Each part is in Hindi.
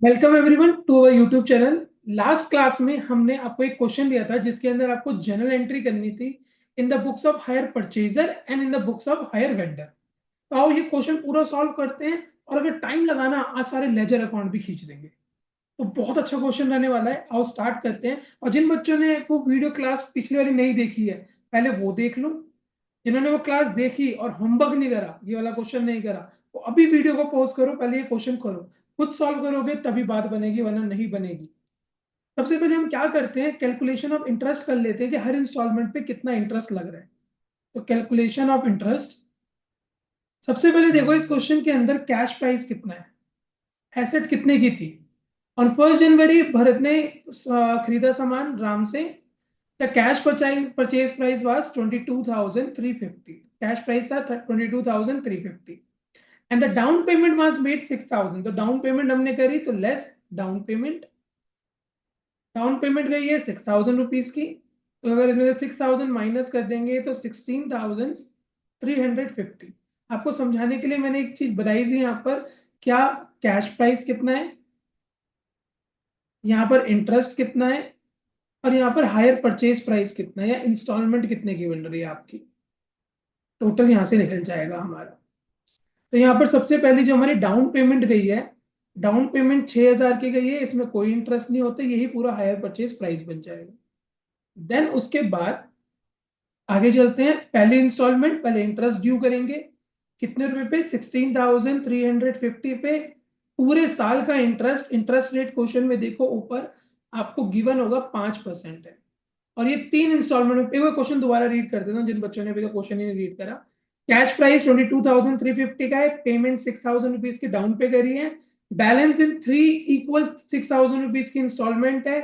Welcome everyone to our YouTube channel. Last class में हमने आपको एक क्वेश्चन दिया था जिसके अंदर आपको जनरल एंट्री करनी थी in the books of hire purchaser and in the books of hire vendor. तो आओ ये क्वेश्चन पूरा सॉल्व करते हैं, और अगर टाइम लगाना आज सारे लेजर अकाउंट भी खींच देंगे। तो बहुत अच्छा क्वेश्चन रहने वाला है। आओ स्टार्ट करते हैं। और जिन बच्चों ने वो वीडियो क्लास पिछली वाली नहीं देखी है, पहले वो देख लो। जिन्होंने वो क्लास देखी और होमवर्क नहीं करा, ये वाला क्वेश्चन नहीं करा, तो अभी वीडियो को पॉज करो, पहले ये क्वेश्चन करो। खुद सॉल्व करोगे तभी बात बनेगी, वरना नहीं बनेगी। सबसे पहले हम क्या करते हैं, कैलकुलेशन ऑफ इंटरेस्ट कर लेते हैं कि हर इंस्टॉलमेंट पे कितना इंटरेस्ट लग रहा है। तो कैलकुलेशन ऑफ इंटरेस्ट, सबसे पहले देखो इस क्वेश्चन के अंदर कैश प्राइस कितना है, एसेट कितने की थी। ऑन 1 जनवरी भरत ने खरीदा सामान राम से। The cash purchase price was 22,350। Cash price था 22,350 and the down payment was made 6,000। तो डाउन पेमेंट हमने करी, तो less down payment. Down payment गई है 6,000 रुपीज की। तो अगर इसमें 6,000 माइनस कर देंगे तो 16,350। आपको समझाने के लिए मैंने एक चीज बताई थी यहाँ पर, क्या कैश प्राइस कितना है, यहाँ पर इंटरेस्ट कितना है, और यहाँ पर हायर परचेज प्राइस कितना है या इंस्टॉलमेंट कितने की बन रही है आपकी। टोटल यहाँ से निकल जाएगा हमारा। तो यहाँ पर सबसे पहले जो हमारी डाउन पेमेंट गई है, डाउन पेमेंट 6,000 की गई है, इसमें कोई इंटरेस्ट नहीं होता, यही पूरा हायर परचेज प्राइस बन जाएगा। देन उसके बाद आगे चलते हैं। पहले इंस्टॉलमेंट, पहले इंटरेस्ट ड्यू करेंगे। कितने रुपए पे, 16,350 पे। पूरे साल का इंटरेस्ट, इंटरेस्ट रेट क्वेश्चन में देखो ऊपर आपको गिवन होगा 5% है। और ये 3 इंस्टॉलमेंट में। एक बार क्वेश्चन दोबारा रीड कर देता हूँ जिन बच्चों ने अभी क्वेश्चन ही नहीं रीड करा। कैश प्राइस 22,350 का है, पेमेंट 6,000 रुपीज की डाउन पे करी है। बैलेंस इन 3 = 6,000 रुपीज की इंस्टॉलमेंट है।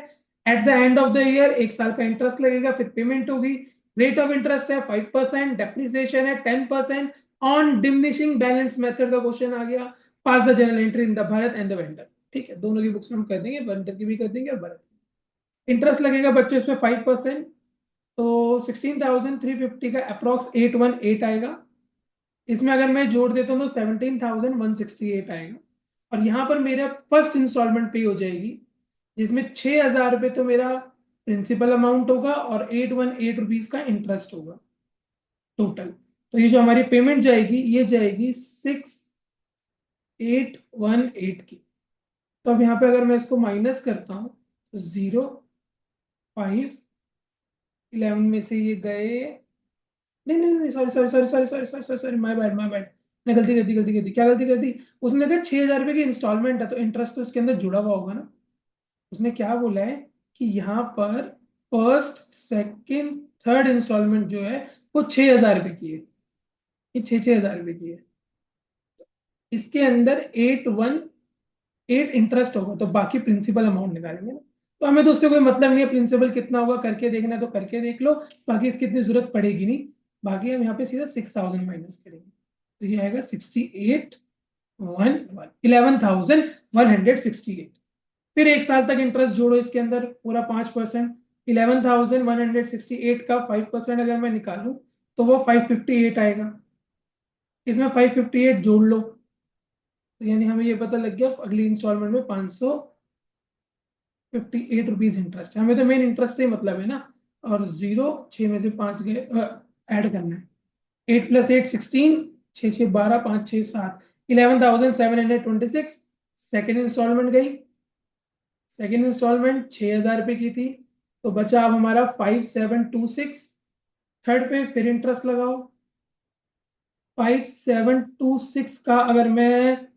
At the end of the year 1 साल का इंटरेस्ट लगेगा, फिर पेमेंट होगी। रेट ऑफ इंटरेस्ट है 5%, डेप्रिसिएशन है 10%। ऑन डिमिनिशिंग बैलेंस मेथड का क्वेश्चन आ गया। Pass the journal entry in the Bharat and the vendor. ठीक है, दोनों की बुक्स में हम कर देंगे, वेंडर की भी कर देंगे और भारत। इंटरेस्ट लगेगा बच्चे इसमें 5%। तो 16,350 का अप्रोक्स 818 आएगा। इसमें अगर मैं जोड़ देता हूँ तो 17,168 आएगा। और यहाँ पर मेरा फर्स्ट इंस्टॉलमेंट पे हो जाएगी, जिसमें 6,000 रुपये तो मेरा प्रिंसिपल अमाउंट होगा और 818 रुपीज का इंटरेस्ट होगा टोटल। तो ये जो हमारी पेमेंट जाएगी, ये जाएगी 6,818 की। तो अब यहाँ पे अगर मैं इसको माइनस करता हूँ तो 0, 5, 11 में से ये गए। नहीं नहीं नहीं, sorry sorry sorry sorry sorry sorry sorry sorry, my bad my bad. मैं गलती कर दी, क्या गलती कर दी। उसने कहा 6,000 रुपये की इंस्टॉलमेंट है, तो इंटरेस्ट तो इसके अंदर जुड़ा हुआ होगा ना। उसने क्या बोला है कि यहाँ पर फर्स्ट सेकंड थर्ड इंस्टॉलमेंट जो है वो 6,000 रुपये की है। ये 6,000 रुपये की है। इसके अंदर 818 इंटरेस्ट होगा, तो बाकी प्रिंसिपल अमाउंट निकालेंगे ना। तो हमें तो उससे कोई मतलब नहीं है, प्रिंसिपल कितना होगा करके देखना है तो करके देख लो। बाकी इसकी इतनी जरूरत पड़ेगी नहीं। बाकी हम यहाँ पे सीधा 6,000 माइनस करेंगे, तो ये आएगा 11,168। फिर 1 साल तक इंटरेस्ट जोड़ो इसके अंदर पूरा 5%। 11,168 का 5% अगर मैं निकालूं तो वो 558 आएगा। इसमें 558 जोड़ लो, तो यानी हमें ये पता लग गया अगली इंस्टॉलमेंट में 558 रुपीज इंटरेस्ट है। हमें तो मेन इंटरेस्ट से मतलब है ना। और 0, 6 में से 5 गए, ऐड करना है। 8 + 8 16, 6 6 12, 5 6 7, 11,726। सेकेंड इंस्टॉलमेंट गई। सेकेंड इंस्टॉलमेंट 6,000 रुपये की थी, तो बचा अब हमारा 5,726। थर्ड पे फिर इंटरेस्ट लगाओ। 5,726 का अगर मैं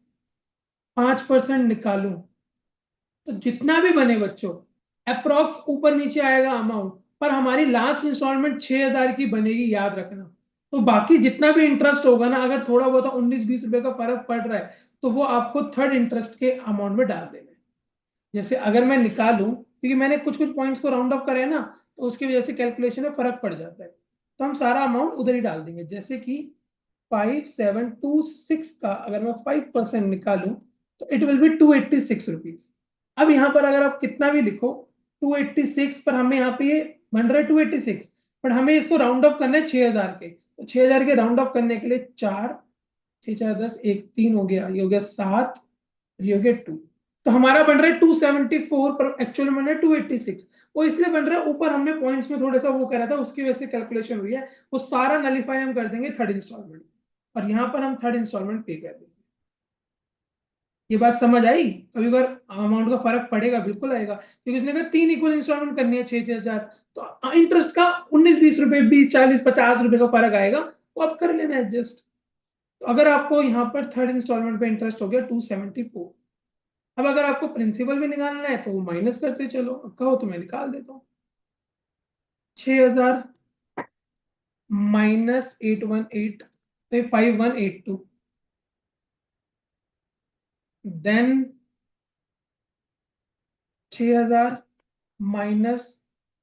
5% निकालूं तो जितना भी बने बच्चों, अप्रोक्स ऊपर नीचे आएगा अमाउंट, पर हमारी लास्ट इंस्टॉलमेंट 6,000 की बनेगी, याद रखना। तो बाकी जितना भी इंटरेस्ट होगा ना, अगर थोड़ा बहुत 19-20 रुपए का फर्क पड़ रहा है, तो वो आपको थर्ड इंटरेस्ट के अमाउंट में डाल देना है। जैसे अगर मैं निकालूं, क्योंकि मैंने कुछ कुछ पॉइंट्स को राउंड ऑफ करे ना, तो उसकी वजह से कैलकुलेशन में फर्क पड़ जाता है। तो हम सारा अमाउंट उधर ही डाल देंगे। जैसे कि 5,726 का अगर मैं 5% निकालूं तो इट विल बी 286 रुपीज। अब यहाँ पर अगर आप कितना भी लिखो, 286 पर हमें यहाँ पे ये बन रहा है 286, पर हमें इसको राउंड ऑफ करना है 6,000 के। तो 6,000 के राउंड ऑफ करने के लिए 4, 6 4 10, 1 3 हो गया, ये हो गया 7, ये हो गया 2। तो हमारा बन रहा है 274 पर एक्चुअल में बन रहा है 286। वो इसलिए बन रहा है, ऊपर हमने पॉइंट्स में थोड़ा सा वो करा था, उसकी वजह से कैलकुलेशन हुई है। वो सारा नलीफाई हम कर देंगे थर्ड इंस्टॉलमेंट, और यहाँ पर हम थर्ड इंस्टॉलमेंट पे कर देंगे। ये बात समझ आई? कभी अगर अमाउंट का फर्क पड़ेगा, बिल्कुल आएगा, क्योंकि इसने कहा 3 इक्वल इंस्टॉलमेंट करनी है 6,000, तो इंटरेस्ट का 19-20 रुपए, 20-40-50 रुपए का फर्क आएगा, वो आप कर लेना एडजस्ट। तो अगर आपको यहाँ पर थर्ड इंस्टॉलमेंट पे इंटरेस्ट हो गया 274। अब अगर आपको प्रिंसिपल भी निकालना है तो वो माइनस करते चलो, अब कहो तो मैं निकाल देता हूँ। 6,000 माइनस 818, 5182, देन 6,000 माइनस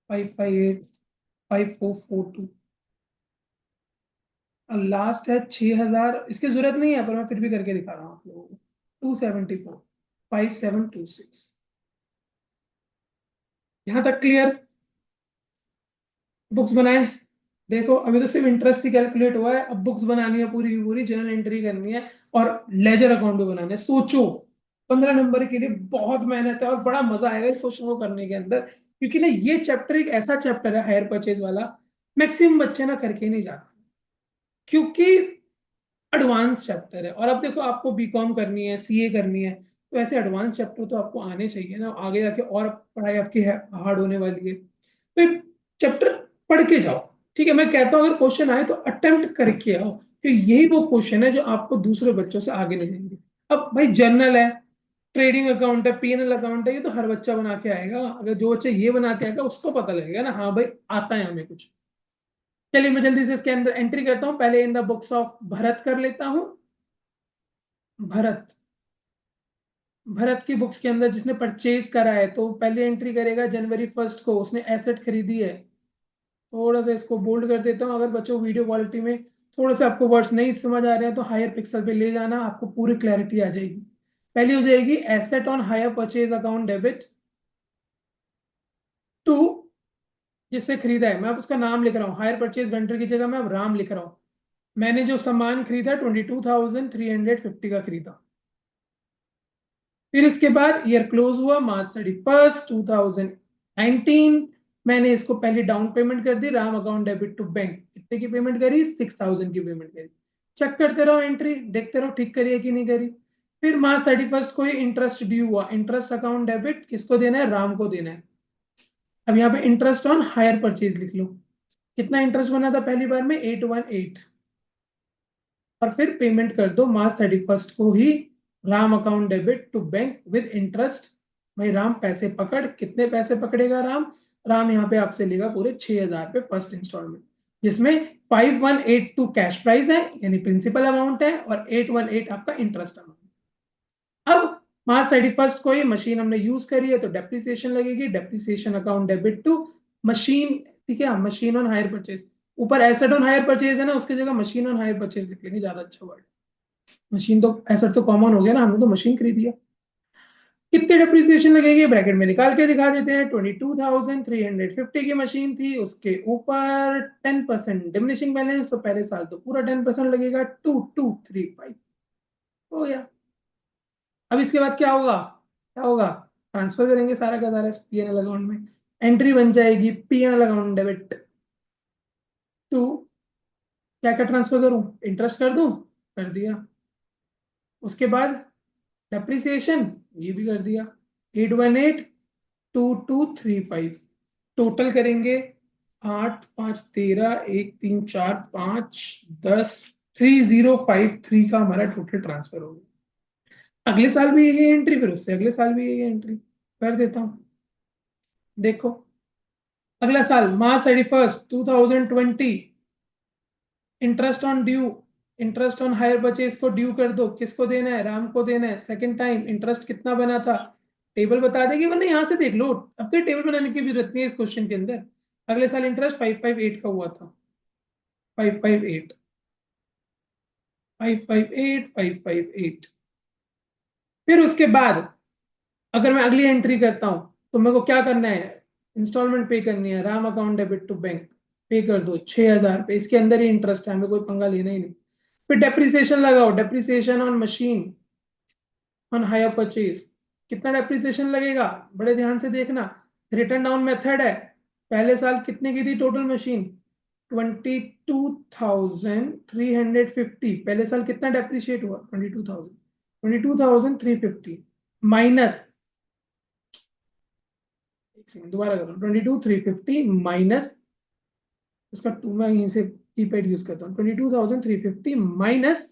558, 5442, और लास्ट है 6,000। इसकी जरूरत नहीं है पर मैं फिर भी करके दिखा रहा हूँ आप लोगों को। 274, 5726। यहां तक क्लियर? बुक्स बनाए? देखो अभी तो सिर्फ इंटरेस्ट ही कैलकुलेट हुआ है, अब बुक्स बनानी है पूरी की पूरी, जर्नल एंट्री करनी है, और लेजर अकाउंट भी बनाना है। सोचो 15 नंबर के लिए बहुत मेहनत है, और बड़ा मजा आएगा इस क्वेश्चन को करने के अंदर, क्योंकि ना ये चैप्टर एक ऐसा चैप्टर है हायर परचेज वाला, मैक्सिमम बच्चे ना करके नहीं जाते, क्योंकि एडवांस चैप्टर है। और अब देखो आपको बीकॉम करनी है, सीए करनी है, तो ऐसे एडवांस चैप्टर तो आपको आने चाहिए ना, आगे जाके और पढ़ाई आपकी हार्ड होने वाली है। तो चैप्टर पढ़ के जाओ। ठीक है, मैं कहता हूं अगर क्वेश्चन आए तो अटेम्प्ट करके आओ, तो यही वो क्वेश्चन है जो आपको दूसरे बच्चों से आगे ले जाएंगे। अब भाई जर्नल है, ट्रेडिंग अकाउंट है, पीएनएल अकाउंट है, ये तो हर बच्चा बना के आएगा। अगर जो बच्चा ये बना के आएगा उसको पता लगेगा ना, हाँ भाई आता है हमें कुछ। चलिए मैं जल्दी से इसके अंदर एंट्री करता हूँ, पहले इन द बुक्स ऑफ भरत कर लेता हूँ। भरत, भरत की बुक्स के अंदर जिसने परचेज करा है, तो पहले एंट्री करेगा जनवरी 1 को, उसने एसेट खरीदी है। थोड़ा सा इसको बोल्ड कर देता हूँ, अगर बच्चों वीडियो क्वालिटी में थोड़ा सा आपको वर्ड्स नहीं समझ आ रहे हैं तो हायर पिक्सल पे ले जाना, आपको पूरी क्लैरिटी आ जाएगी। पहली हो जाएगी asset on hire purchase account debit to, जिससे खरीदा है, मैं अब उसका नाम लिख रहा हूँ, हायर परचेज वेंडर की जगह मैं अब राम लिख रहा हूँ। मैंने जो सामान खरीदा 22,350 का खरीदा। फिर इसके बाद ईयर क्लोज हुआ March 31, 2019। मैंने इसको पहले डाउन पेमेंट कर दी, Ram account debit to bank, कितने की पेमेंट करी? 6,000 की पेमेंट करी। चेक करते रहो एंट्री, देखते रहो ठीक करी है कि नहीं करी। फिर March 31 को ये इंटरेस्ट ड्यू हुआ, इंटरेस्ट अकाउंट डेबिट किसको देना है? राम को देना है। अब यहाँ पे इंटरेस्ट ऑन हायर परचेज लिख लो, कितना इंटरेस्ट बना था पहली बार में? 818, और फिर पेमेंट कर दो March 31 को ही, Ram account debit to bank with interest. भाई राम पैसे पकड़, कितने पैसे पकड़ेगा राम? राम यहाँ पे आपसे लेगा पूरे 6,000 पे फर्स्ट इंस्टॉलमेंट, जिसमें 5182 कैश प्राइस है यानी प्रिंसिपल अमाउंट है, और 818 आपका इंटरेस्ट अमाउंट। अब March 31 को ये मशीन हमने यूज करी है तो डेप्रिसिएशन लगेगी, depreciation account debit to machine. ठीक है, मशीन ऑन हायर परचेज, ऊपर एसेट ऑन हायर परचेज है ना, उसकी जगह मशीन ऑन हायर परचेज लिख लेंगे, ज्यादा अच्छा वर्ड। मशीन तो एसेट तो कॉमन हो गया ना, हमने तो मशीन खरीदी है। कितने डेप्रिसिएशन लगेगी ब्रैकेट में निकाल के दिखा देते हैं। 22,350 की मशीन थी, उसके ऊपर 10% डिमिनिशिंग बैलेंस, तो पहले साल तो पूरा 10% लगेगा, 2235 हो गया। अब इसके बाद क्या होगा? क्या होगा? ट्रांसफर करेंगे सारा का सारा पीएनएल अकाउंट में, एंट्री बन जाएगी पीएनएल अकाउंट डेबिट टू, क्या क्या ट्रांसफर करूं? इंटरेस्ट कर दूं? कर दिया। उसके बाद डेप्रिसिएशन, ये भी कर दिया। 8182235, टोटल करेंगे 8 5 13 1 3 4 5 10, 3053 का हमारा टोटल ट्रांसफर हो गया। अगले साल भी यही एंट्री, फिर उससे अगले साल भी यही एंट्री कर देता हूं। देखो अगला साल March 31, 2020, interest on due, interest on hire purchase को ड्यू कर दो, किसको देना है? राम को देना है। सेकंड टाइम इंटरेस्ट कितना बना था? टेबल बता देगी, वरना यहाँ से देख लो, अब तो टेबल बनाने की भी जरूरत नहीं है इस क्वेश्चन के अंदर। अगले साल इंटरेस्ट 558 का हुआ था, 558, 558, 558। फिर उसके बाद अगर मैं अगली एंट्री करता हूं तो मेरे को क्या करना है? इंस्टॉलमेंट पे करनी है, Ram account debit to bank, pay कर दो 6,000 पे, इसके अंदर ही इंटरेस्ट है, हमें कोई पंगा लेना ही नहीं। फिर डेप्रिसिएशन लगाओ, depreciation on machine on hire purchase, कितना डेप्रिसिएशन लगेगा, बड़े ध्यान से देखना। रिटर्न डाउन मेथड है, पहले साल कितने की थी टोटल मशीन, 22,350। पहले साल कितना डेप्रिशिएट हुआ, 22,350 माइनस, एक सेकंड दोबारा करो, 22,350 माइनस, इसका टू मैं यहीं से कीपैड यूज करता हूँ, 22,350 माइनस,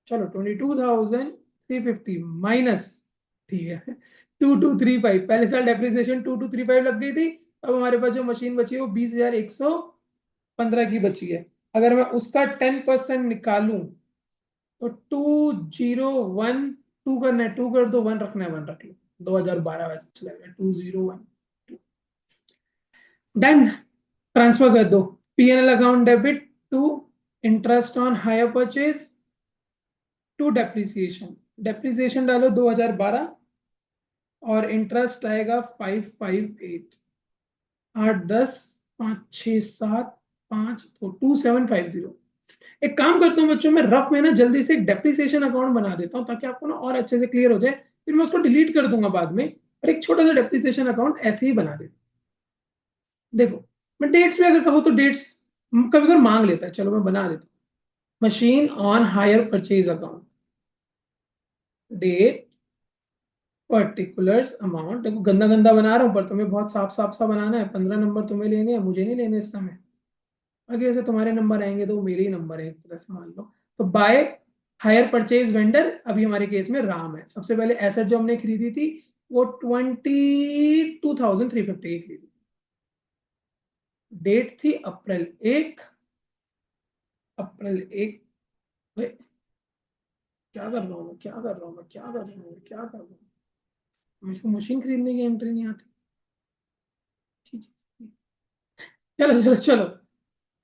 चलो 22,350 माइनस, ठीक है, 2235। पहले साल डेप्रिसिएशन 2235 लग गई थी। अब हमारे पास जो मशीन बची है वो 20,115 की बची है। अगर मैं उसका 10% निकालूं तो 2012 करना है, 2 कर दो, 1 रखना है, 1 रख लो, 2012 वैसे चलेगा, 2012। डन, ट्रांसफर कर दो, PNL account debit to interest on hire purchase to depreciation. Depreciation डालो 2012 और इंटरेस्ट आएगा 558, 8 10 5 6 7 5 तो 2750। एक काम करता हूँ बच्चों, मैं रफ में ना जल्दी से एक डेप्रिसिएशन अकाउंट बना देता हूँ ताकि आपको ना और अच्छे से क्लियर हो जाए, फिर मैं उसको डिलीट कर दूंगा बाद में, और एक छोटा सा डेप्रिसिएशन अकाउंट ऐसे ही बना देता हूँ। देखो, मैं डेट्स में अगर कहूँ तो डेट्स कभी कभी मांग लेता है, चलो मैं बना देता हूँ। Machine on hire purchase account, date, particulars, amount. देखो गंदा गंदा बना रहा हूँ पर तुम्हें बहुत साफ साफ सा बनाना है, 15 नंबर तुम्हें लेने हैं, मुझे नहीं लेने इस समय। आगे ऐसे तुम्हारे नंबर आएंगे तो वो मेरे ही नंबर है एक तरह से, मान लो। तो बाय हायर परचेज वेंडर, अभी हमारे केस में राम है। सबसे पहले एसेट जो हमने खरीदी थी वो 22,350 की खरीदी, डेट थी अप्रैल 1, अप्रैल 1। क्या कर रहा हूँ मैं, क्या कर रहा हूँ मैं, क्या कर रहा हूँ, क्या कर रहा हूँ, मुझको मशीन खरीदने की एंट्री नहीं आती। ठीक है, चलो चलो चलो,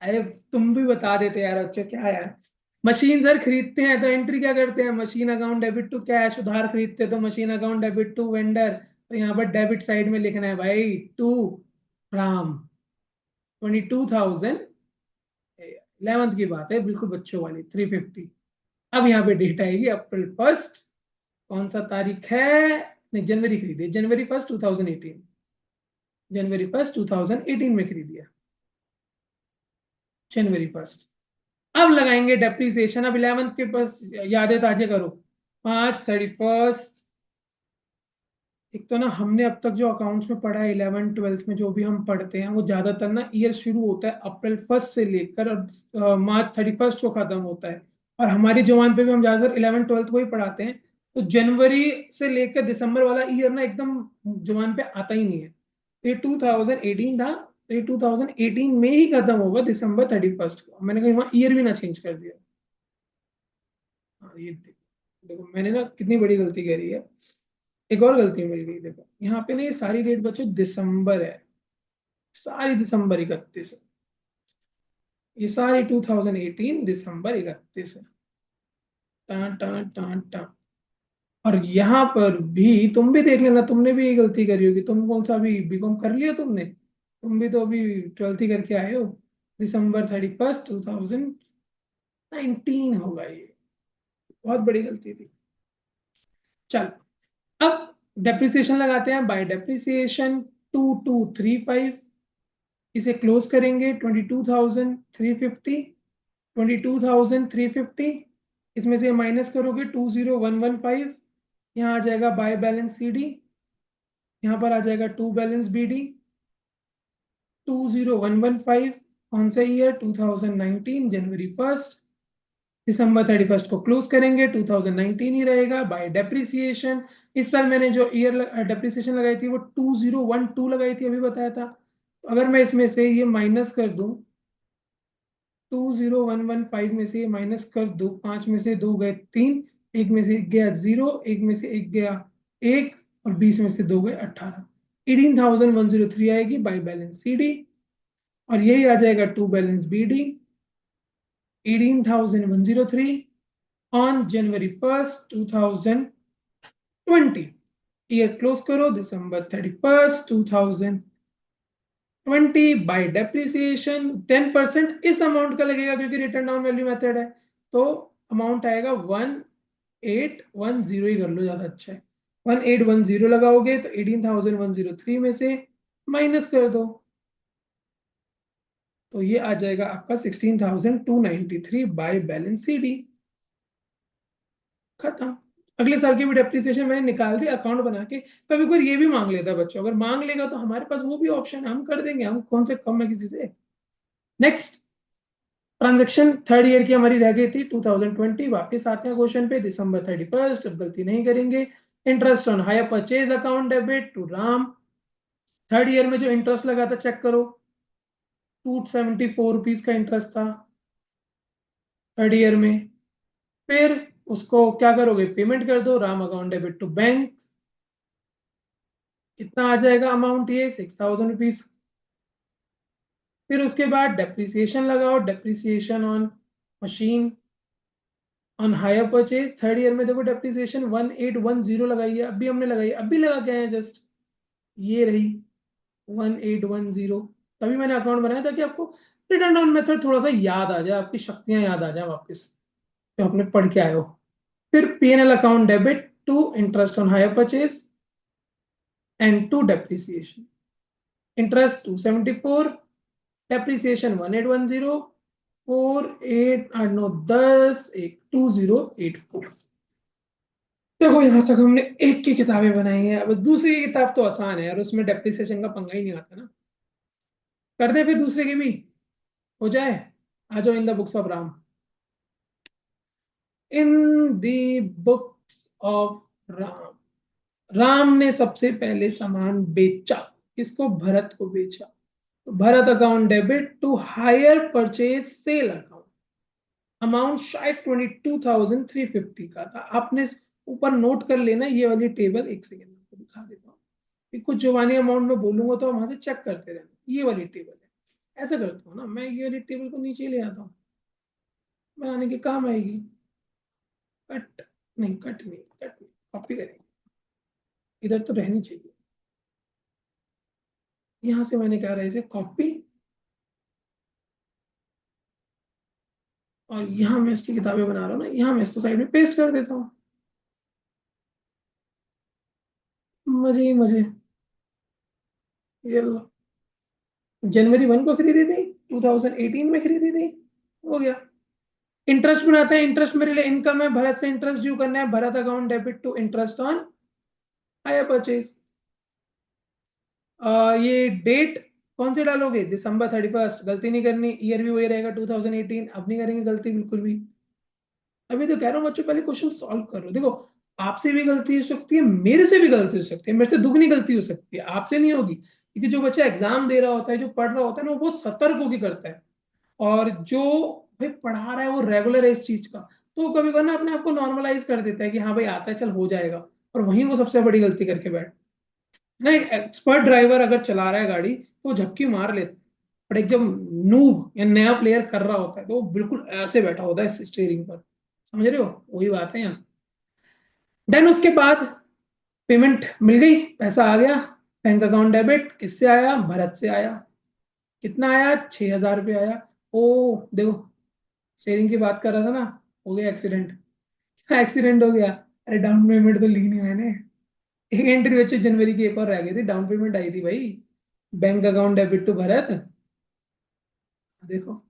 अरे तुम भी बता देते यार बच्चों, क्या यार। मशीन सर खरीदते हैं तो एंट्री क्या करते हैं, machine account debit to cash, उधार खरीदते हैं तो machine account debit to vendor. तो यहाँ पर डेबिट साइड में लिखना है भाई टू राम, 22,011 की बात है, बिल्कुल बच्चों वाली 350। अब यहाँ पे डेट आएगी अप्रैल 1, कौन सा तारीख है, नहीं जनवरी खरीदी, जनवरी 1 2018, जनवरी 1 2018 में खरीदी है, जनवरी 1। अब लगाएंगे डेप्रिसिएशन, अब 11th के पास यादें ताजे करो, मार्च 31। एक तो ना हमने अब तक जो अकाउंट्स में पढ़ा है 11th 12th में, जो भी हम पढ़ते हैं वो ज्यादातर ना ईयर शुरू होता है अप्रैल 1 से लेकर मार्च 31 को खत्म होता है। और हमारी जवान पे भी हम ज्यादातर 11th 12th को ही पढ़ाते हैं, तो जनवरी से लेकर दिसंबर वाला ईयर ना एकदम जवान पे आता ही नहीं है। तो ये 2018 था, तो ये 2018 में ही खत्म होगा December 31 को। मैंने कहा वहाँ ईयर भी ना चेंज कर दिया। हाँ ये देखो, देखो मैंने ना कितनी बड़ी गलती करी है। एक और गलती मिल गई, देखो यहाँ पे ना ये सारी डेट बच्चों दिसंबर है, सारी December 31 है, ये सारी 2018 December 31 है। टान टान टान टान। और यहाँ पर भी तुम भी देख लेना, तुमने भी ये गलती करी होगी, तुम कौन सा भी बीकॉम कर लिया तुमने, तुम भी तो अभी 12th ही करके आए हो। December 31 2019 होगा ये, बहुत बड़ी गलती थी। चल, अब डेप्रिसिएशन लगाते हैं, बाय डेप्रिसिएशन 2235, इसे क्लोज करेंगे 22,350, 22,350, इसमें से माइनस करोगे 20,115, यहाँ आ जाएगा बाय बैलेंस सी डी, यहाँ पर आ जाएगा टू बैलेंस बी डी, 20,115 कौन सा ईयर, 2019, जनवरी 1। December 31 को क्लोज करेंगे, 2019 ही रहेगा बाय डेप्रिसिएशन। इस साल मैंने जो ईयर डेप्रिसिएशन लगाई थी वो 2012 लगाई थी, अभी बताया था। तो अगर मैं इसमें से ये माइनस कर दूं, 20,115 में से ये माइनस कर दो, 5 में से 2 गए 3, एक में से एक गया 0, एक में से एक गया 1, और 20 में से 2 गए 18, 18,103 आएगी बाय बैलेंस सी डी। और यही आ जाएगा to balance B D, 18,103 on January 1, 2020। Year close करो December 31 2020 बाय डेप्रिसिएशन 10% इस अमाउंट का लगेगा क्योंकि रिटर्न डाउन वैल्यू मेथड है। तो अमाउंट आएगा 1810 ही कर लो, ज्यादा अच्छा है। 1810 लगाओगे तो 18,103 में से माइनस कर दो, तो ये आ जाएगा आपका 16,293 बाय बैलेंस सी डी। खत्म। अगले साल की भी डेप्रिसिएशन मैंने निकाल दी अकाउंट बना के। कभी कोई ये भी मांग लेता है बच्चों, अगर मांग लेगा तो हमारे पास वो भी ऑप्शन है, हम कर देंगे, हम कौन से कम है किसी से। नेक्स्ट ट्रांजेक्शन थर्ड ईयर की हमारी रह गई थी 2020, वापस आते हैं क्वेश्चन पे, December 31, अब गलती नहीं करेंगे। Interest on hire purchase account debit to Ram. Third year में जो इंटरेस्ट लगा था चेक करो, 274 रुपीज का इंटरेस्ट था थर्ड ईयर में। फिर उसको क्या करोगे, पेमेंट कर दो, Ram account debit to bank. कितना आ जाएगा अमाउंट, ये 6,000 रुपीज। फिर उसके बाद डेप्रिसिएशन लगाओ, depreciation on machine on hire purchase. Third year में देखो डेप्रिसिएशन 1810 लगाई है, अभी हमने लगाई, अभी लगा के आए हैं जस्ट, ये रही 1810। तभी मैंने अकाउंट बनाया ताकि आपको रिटर्न डाउन मेथड थोड़ा सा याद आ जाए, आपकी शक्तियां याद आ जाए वापस जो आपने पढ़ के आए हो। फिर PNL account debit to interest on hire purchase and to depreciation. Interest 274, depreciation 1810, 48 8 9 10 1 2084। देखो यहां तक हमने एक की किताबें बनाई है, अब दूसरी की किताब तो आसान है यार, उसमें डेप्रिसिएशन का पंगा ही नहीं आता ना। कर दे फिर दूसरे की भी, हो जाए। आ जाओ इन the books of Ram. In the books of Ram, Ram ने सबसे पहले सामान बेचा, किसको, भरत को बेचा। तो Bharat account debit to hire purchase sale account. Amount शायद 22,350 का था, आपने ऊपर नोट कर लेना ये वाली टेबल, एक सेकेंड में आपको दिखा देता हूँ। कुछ जुबानी अमाउंट में बोलूंगा तो वहां से चेक करते रहना, ये वाली टेबल है। ऐसा करता हूँ ना मैं, ये वाली टेबल को नीचे ले आता हूँ, बनाने के काम आएगी। कट नहीं, कट नहीं, कट नहीं, कॉपी करेंगे, इधर तो रहनी चाहिए। यहां से मैंने क्या रहा है, इसे कॉपी, और यहाँ मैं इसकी किताबें बना रहा हूँ ना, यहाँ मैं इसको साइड में पेस्ट कर देता हूँ। मजे ही मजे। ये लो, जनवरी 1 को खरीदी थी, 2018 में खरीदी थी, हो गया। इंटरेस्ट बनाते हैं, इंटरेस्ट मेरे लिए इनकम है, भरत से इंटरेस्ट ड्यू करना है, Bharat account debit to interest on hire purchase. ये डेट कौन सी डालोगे, December 31, गलती नहीं करनी, ईयर भी वही रहेगा 2018, अब नहीं करेंगे गलती बिल्कुल भी। अभी तो कह रहा हूँ बच्चों, पहले क्वेश्चन सॉल्व करो। देखो आपसे भी गलती हो सकती है, मेरे से भी गलती हो सकती है, मेरे से दुगनी गलती हो सकती है, आपसे नहीं होगी, क्योंकि जो बच्चा एग्जाम दे रहा होता है, जो पढ़ रहा होता है ना, वो बहुत सतर्क होकर करता है। और जो भाई पढ़ा रहा है वो रेगुलर है इस चीज का, तो कभी कभी ना अपने आप को नॉर्मलाइज कर देता है कि हाँ भाई आता है, चल हो जाएगा, और वहीं वो सबसे बड़ी गलती करके बैठ ना। एक एक्सपर्ट ड्राइवर अगर चला रहा है गाड़ी तो वो झपकी मार लेता है, पर एक जब नूब या नया प्लेयर कर रहा होता है तो वो बिल्कुल ऐसे बैठा होता है स्टीयरिंग पर, समझ रहे हो, वही बात है यहाँ। देन उसके बाद पेमेंट मिल गई, पैसा आ गया, बैंक अकाउंट डेबिट किससे आया, भरत से आया। कितना आया, 6,000 रुपये आया। ओ देखो, शेयरिंग की बात कर रहा था ना, हो गया एक्सीडेंट। एक्सीडेंट हो गया, अरे डाउन पेमेंट तो ली नहीं मैंने। एक एंट्री बच्चे जनवरी की एक और रह गई थी, डाउन पेमेंट आई थी भाई, bank account debit to Bharat. देखो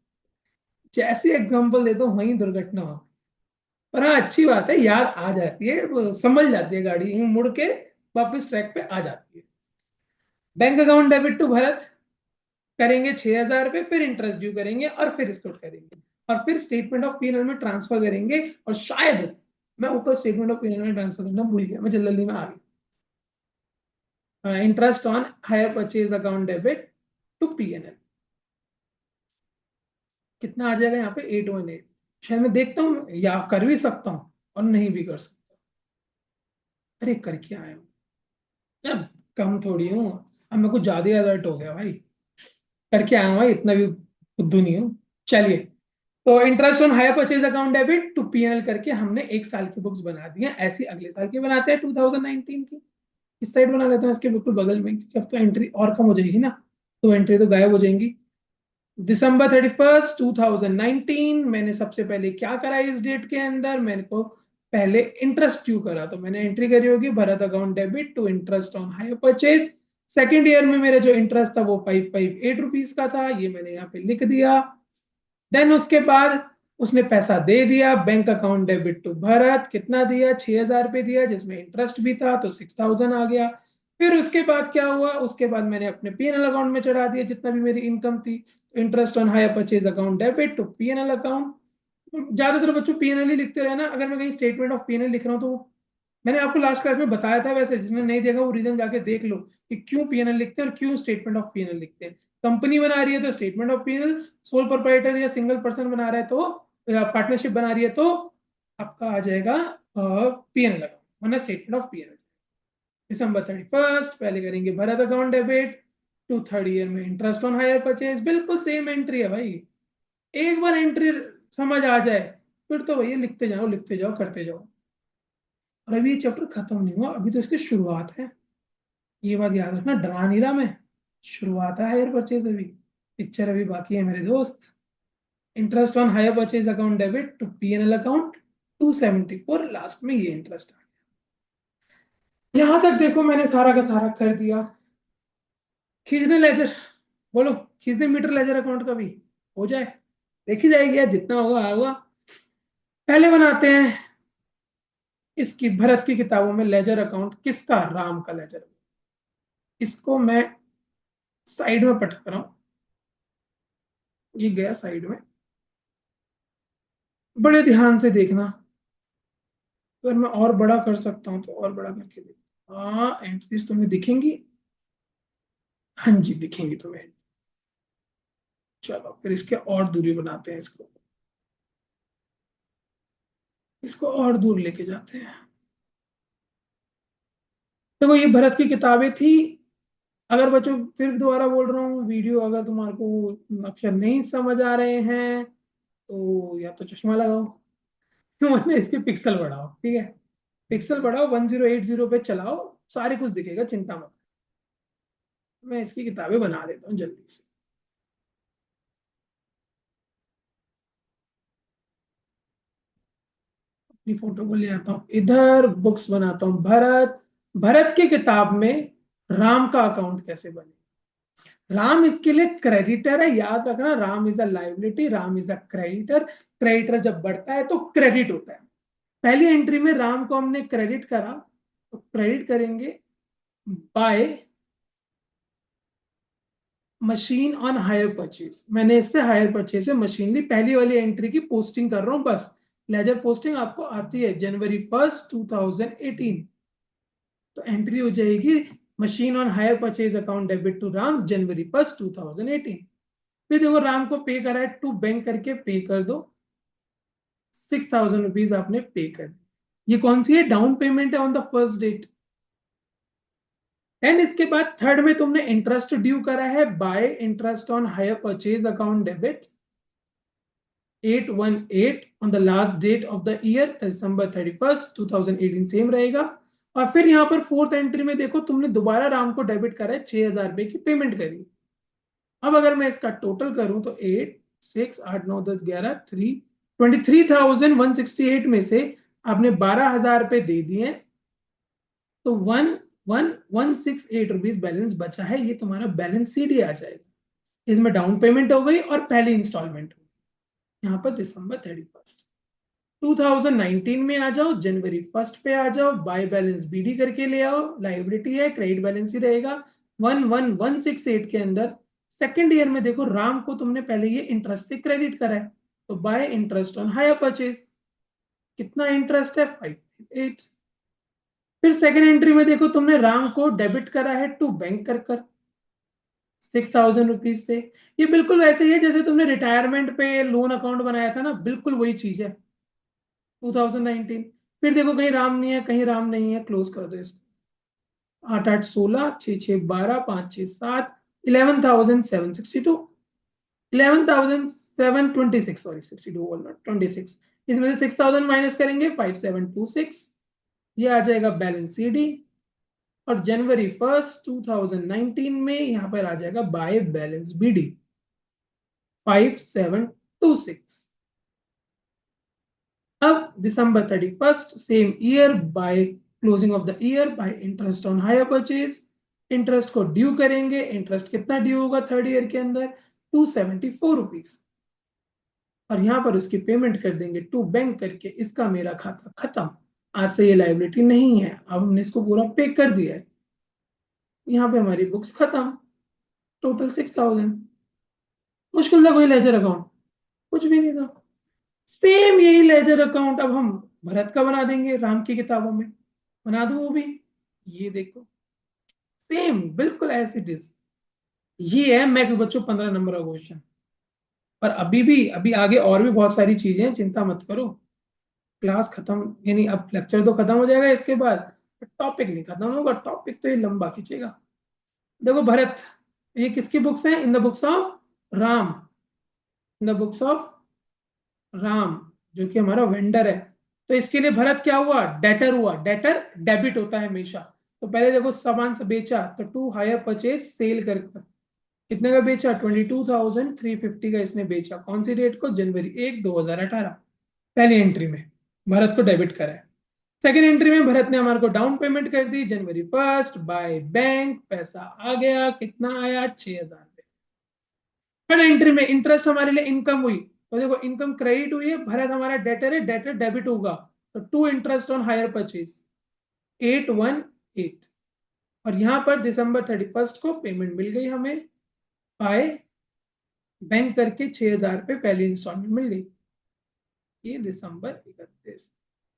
जैसी एग्जांपल देता हूँ वहीं दुर्घटना हो। पर हाँ अच्छी बात है, याद आ जाती है, वो संभल जाती है गाड़ी, यूं मुड़ के वापस ट्रैक पे आ जाती है। Bank account debit to Bharat करेंगे 6,000 रुपये, फिर इंटरेस्ट ड्यू करेंगे और फिर इसको करेंगे, और फिर स्टेटमेंट ऑफ पीएनएल में ट्रांसफर करेंगे। और शायद मैं ऊपर स्टेटमेंट ऑफ पीएनएल में ट्रांसफर करना भूल गया, मैं जल्दी में आ गया। Interest on hire purchase account debit to PNL, कितना आ जाएगा यहाँ पे 818। शायद मैं देखता हूँ या कर भी सकता हूँ और नहीं भी कर सकता। अरे कर क्या आया हूँ यार, कम थोड़ी हूँ, अब मैं कुछ ज्यादा ही अलर्ट हो गया भाई, करके आया हूँ भाई, इतना भी बुद्धू नहीं हूँ। चलिए, तो interest on hire purchase account debit to PNL करके हमने एक साल की बुक्स बना दी हैं, ऐसी अगले साल की बनाते हैं 2019 की। इस साइड बना लेते हैं इसके बिल्कुल बगल में, क्योंकि अब तो एंट्री और कम हो जाएगी ना, तो एंट्री तो गायब हो जाएंगी। दिसंबर 31st 2019 मैंने सबसे पहले क्या करा इस डेट के अंदर, मेरे को पहले इंटरेस्ट ड्यू करा, तो मैंने एंट्री करी होगी Bharat account debit to interest on hire purchase. Second year में मेरा जो इंटरेस्ट था वो 558 रुपीज का था, ये मैंने यहाँ पे लिख दिया। देन उसके बाद उसने पैसा दे दिया, bank account debit to Bharat, कितना दिया, 6,000 रुपये दिया, जिसमें इंटरेस्ट भी था तो 6,000 आ गया। फिर उसके बाद क्या हुआ, उसके बाद मैंने अपने पीएनएल अकाउंट में चढ़ा दिया जितना भी मेरी इनकम थी, interest on hire purchase account debit to PNL account. ज्यादातर बच्चों पीएनएल ही लिखते रहना, अगर मैं कहीं स्टेटमेंट ऑफ पीएनएल लिख रहा हूँ तो मैंने आपको लास्ट क्लास में बताया था, वैसे जिसने नहीं देखा वो रीजन जाके देख लो कि क्यों पीएनएल लिखते हैं और क्यों स्टेटमेंट ऑफ पीएनएल लिखते हैं। कंपनी बना रही है तो statement of PNL, sole proprietor या सिंगल पर्सन बना रहा है तो, या पार्टनरशिप बना रही है तो आपका आ जाएगा पीएनएल अकाउंट, वरना स्टेटमेंट ऑफ पीएनएल। दिसंबर 31st पहले करेंगे Bharat account debit to third year में इंटरेस्ट ऑन हायर परचेज, बिल्कुल सेम एंट्री है भाई। एक बार एंट्री समझ आ जाए फिर तो भैया लिखते जाओ करते जाओ। और अभी ये चैप्टर खत्म नहीं हुआ, अभी तो इसकी शुरुआत है, ये बात याद रखना, डरा नहीं रहा मैं, शुरुआत है हायर परचेज, अभी पिक्चर अभी बाकी है मेरे दोस्त। Interest on hire purchase account debit to PNL account 274, last में ये इंटरेस्ट आ गया। यहां तक देखो मैंने सारा का सारा कर दिया। खींचने लेजर, बोलो खींचने मीटर लेजर अकाउंट का भी हो जाए, देखी जाएगी यार, जितना होगा होगा। पहले बनाते हैं इसकी भरत की किताबों में लेजर अकाउंट किसका, राम का लेजर। इसको मैं साइड में पटक रहा हूं, ये गया साइड में, बड़े ध्यान से देखना, अगर मैं और बड़ा कर सकता हूं तो और बड़ा करके देख। हाँ एंट्रीज तुम्हें दिखेंगी, हाँ जी दिखेंगी तुम्हें। चलो फिर इसके और दूरी बनाते हैं, इसको और दूर लेके जाते हैं। देखो ये भरत की किताबें थी। अगर बच्चों फिर दोबारा बोल रहा हूँ, वीडियो अगर तुम्हारे को अक्षर नहीं समझ आ रहे हैं तो या तो चश्मा लगाओ वरना इसके पिक्सल बढ़ाओ, ठीक है, पिक्सल बढ़ाओ 1080 पे चलाओ, सारे कुछ दिखेगा, चिंता मत। मैं इसकी किताबें बना देता हूँ जल्दी से, अपनी फोटो को ले आता हूँ इधर, बुक्स बनाता हूँ भरत। भरत की किताब में राम का अकाउंट कैसे बने। राम इसके लिए क्रेडिटर है, याद रखना, Ram is a liability, Ram is a creditor. Creditor जब बढ़ता है तो क्रेडिट होता है। पहली एंट्री में राम को हमने क्रेडिट करा, तो क्रेडिट करेंगे by machine on hire purchase. मैंने इससे हायर परचेज में मशीन ली, पहली वाली एंट्री की पोस्टिंग कर रहा हूं बस। लेजर पोस्टिंग आपको आती है जनवरी 1 2018, तो एंट्री हो जाएगी machine on hire purchase account debit to Ram January 1 2018। फिर देखो राम को पे करा है, टू बैंक करके पे कर दो, 6,000 रुपीज आपने पे कर दी। ये कौन सी है, डाउन पेमेंट है on the first date. And इसके बाद थर्ड में तुमने इंटरेस्ट ड्यू करा है by interest on hire purchase account debit 818 on the last date of the year December 31 2018, same रहेगा। और फिर यहाँ पर फोर्थ एंट्री में देखो तुमने दोबारा राम को डेबिट करा है, 6,000 रुपए की पेमेंट करी। अब अगर मैं इसका टोटल करूं तो 8 6 8 9 10 11 23,168 में से आपने 12,000 रुपए दे दिए, तो 1,1,168 रुपीज बैलेंस बचा है, ये तुम्हारा बैलेंस शीट ही आ जाएगा। इसमें डाउन पेमेंट हो गई और पहली इंस्टॉलमेंट हो गई। यहाँ पर December 31 2019 में आ जाओ, जनवरी 1 पे आ जाओ, बाय बैलेंस बीडी करके ले आओ, लाइबिलिटी है, क्रेडिट बैलेंस ही रहेगा 1,1,168 के अंदर। सेकेंड ईयर में देखो राम को तुमने पहले ये इंटरेस्ट से क्रेडिट करा है, तो bye interest on hire purchase, कितना इंटरेस्ट है 5.8। फिर सेकेंड एंट्री में देखो तुमने राम को डेबिट करा है टू बैंक कर 6,000 रुपीज से। ये बिल्कुल वैसे ही है जैसे तुमने रिटायरमेंट पे लोन अकाउंट बनाया था ना, बिल्कुल वही चीज है 2019। फिर देखो कहीं राम नहीं है, कहीं राम नहीं है, क्लोज कर दो इसको। 8 8 16 6 6 12 5 6 7 11,762, 11,726, सॉरी 62 बोल रहा 26। इसमें से 6,000 माइनस करेंगे 5,726, ये आ जाएगा बैलेंस सीडी। और जनवरी 1 2019 में यहां पर आ जाएगा बाय बैलेंस बीडी। 5726। अब दिसंबर 31st same year by closing of the year by interest on hire purchase, interest को ड्यू करेंगे। इंटरेस्ट कितना ड्यू होगा थर्ड ईयर के अंदर? 274 रुपीज। और यहां पर उसकी पेमेंट कर देंगे टू बैंक करके। इसका मेरा खाता खत्म। आज से ये लाइबिलिटी नहीं है, अब हमने इसको पूरा पे कर दिया है। यहाँ पे हमारी बुक्स खत्म। टोटल 6000। मुश्किल था कोई लेजर अकाउंट? कुछ भी नहीं था। सेम यही लेजर अकाउंट अब हम भरत का बना देंगे राम की किताबों में। बना दूं वो भी? ये देखो, सेम बिल्कुल एज इट इज। ये है मैथ बच्चों 15 नंबर का क्वेश्चन। पर अभी आगे और भी बहुत सारी चीजें हैं, चिंता मत करो। क्लास खत्म, यानी अब लेक्चर तो खत्म हो जाएगा इसके बाद, टॉपिक नहीं खत्म होगा। टॉपिक तो ये लंबा खींचेगा। देखो भरत, ये किसकी बुक्स हैं? इन the books of Ram. In the books of Ram, जो कि हमारा वेंडर है। तो इसके लिए भरत क्या हुआ? डेटर हुआ। डेटर डेबिट होता है हमेशा। तो पहले देखो सामान से बेचा तो टू हायर परचेज सेल कर कितने का बेचा? 22,350 का इसने बेचा। कौन सी डेट को? जनवरी 1, 2018। पहली एंट्री में भरत को डेबिट करा है। सेकेंड एंट्री में भरत ने हमारे को डाउन पेमेंट कर दी जनवरी 1 बाय बैंक। पैसा आ गया, कितना आया? 6000 रुपये। थर्ड एंट्री में इंटरेस्ट हमारे लिए इनकम हुई। तो देखो इनकम क्रेडिट हुई है, भरत हमारा डेटर है, डेटर डेबिट होगा। तो to interest on hire purchase 818। और यहां पर दिसंबर 31 को पेमेंट मिल गई हमें बाय बैंक करके 6000 रुपये पहली इंस्टॉलमेंट मिल गई। ये दिसंबर 31।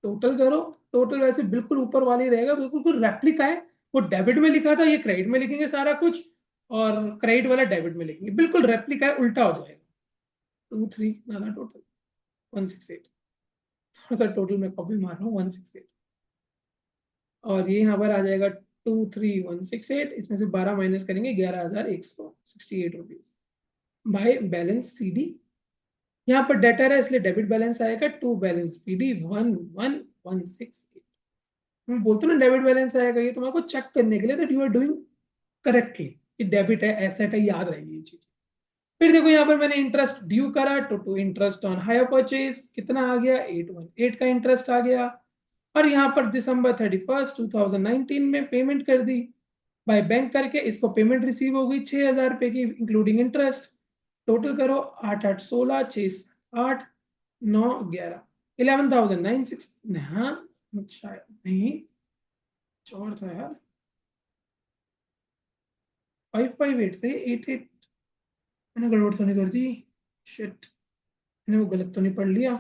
टोटल करो। टोटल वैसे बिल्कुल ऊपर वाले रहेगा, बिल्कुल रेप्लिका है। वो डेबिट में लिखा था, ये क्रेडिट में लिखेंगे सारा कुछ, और क्रेडिट वाला डेबिट में लिखेंगे। बिल्कुल रेप्लिका है, उल्टा हो जाएगा। 2 3 ना था टोटल 168। थोड़ा सा टोटल में कॉपी मार रहा हूँ 168। और ये यहाँ पर आ जाएगा 23168। इसमें से 12 माइनस करेंगे 11,168 रुपीज बाय बैलेंस CD। यहाँ पर डेटर है इसलिए डेबिट बैलेंस आएगा टू बैलेंस PD 11168। मैं बोलता हूँ ना डेबिट बैलेंस आएगा, ये तुम्हारे को चेक करने के लिए that you are doing correctly. कि डेबिट है, एसेट है, याद रहेगी ये चीज। फिर देखो यहाँ पर मैंने इंटरेस्ट ड्यू करा to interest on hire purchase. कितना आ गया? 818 का इंटरेस्ट आ गया। और यहाँ पर दिसंबर 31 2019 में पेमेंट कर दी बाय बैंक करके। इसको पेमेंट रिसीव हो गई 6000 रुपए की इंक्लूडिंग इंटरेस्ट। टोटल करो 8 8 16 6 8 9 11 11,906। हाँ शायद नहीं, चौर था यार। 558 थे, 88। मैंने गड़बड़ तो नहीं कर दी? शिट, मैंने वो गलत तो नहीं पढ़ लिया?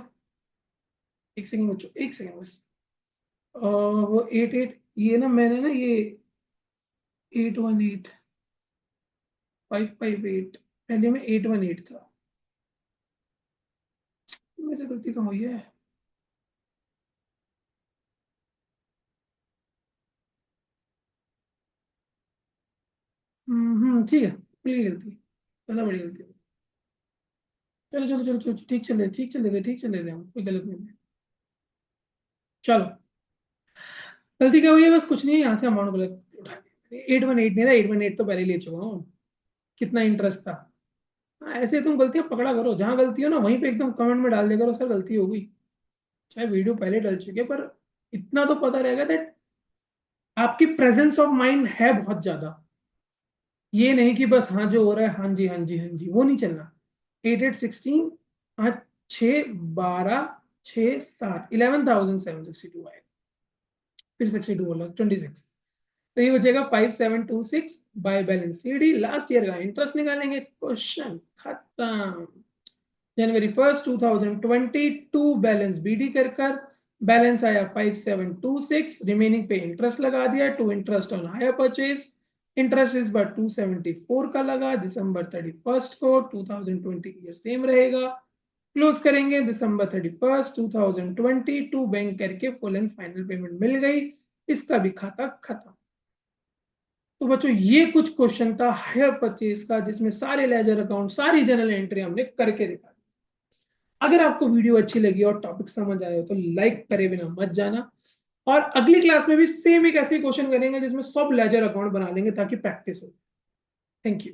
एक सेकंड बच्चों, एक सेकंड बस। वो 88, ये ना मैंने ना ये 818 558 पहले में 818 था। मेरे से गलती कम हुई है। ठीक है, बड़ी गलती, ज्यादा बड़ी गलती। चलो चलो चलो चलो, ठीक चल रहे, ठीक चल रहे, ठीक चल रहे हम, कोई गलत नहीं है। चलो, गलती क्या हुई है? बस कुछ नहीं है, यहाँ से अमाउंट गलत उठा लिया। 818 नहीं था, 818 तो पहले ले चुका हूँ। कितना इंटरेस्ट था? हाँ, ऐसे तुम गलतियां पकड़ा करो, जहां गलती हो ना वहीं पे एकदम कमेंट में डाल दिया करो सर गलती हो गई। चाहे वीडियो पहले डल चुके, पर इतना तो पता रहेगा दैट आपकी प्रेजेंस ऑफ माइंड है बहुत ज्यादा। ये नहीं कि बस हाँ जो हो रहा है हाँ जी हाँ जी हाँ जी, वो नहीं चलना। 8 8 16 5 6 12 6 7 11,762 आएगा। फिर 62 बोला 26। तो ये बचेगा 5726 by balance CD। Last year का इंटरेस्ट निकालेंगे, क्वेश्चन खत्म। जनवरी 1 2022 बैलेंस BD कर बैलेंस आया 5726। रिमेनिंग पे इंटरेस्ट लगा दिया to interest on hire purchase. Interest इस बार 274 का लगा दिसंबर 31 को। 2020 ईयर सेम रहेगा। क्लोज करेंगे दिसंबर 31 2022 बैंक करके फुल एंड फाइनल पेमेंट मिल गई। इसका भी खाता खत्म। तो बच्चों ये कुछ क्वेश्चन था हायर परचेज का, जिसमें सारे लेजर अकाउंट सारी जनरल एंट्री हमने करके दिखा। अगर आपको वीडियो अच्छी लगी और टॉपिक समझ आए हो तो लाइक करे बिना मत जाना। और अगली क्लास में भी सेम एक ऐसे क्वेश्चन करेंगे जिसमें सब लेजर अकाउंट बना लेंगे ताकि प्रैक्टिस हो। Thank you.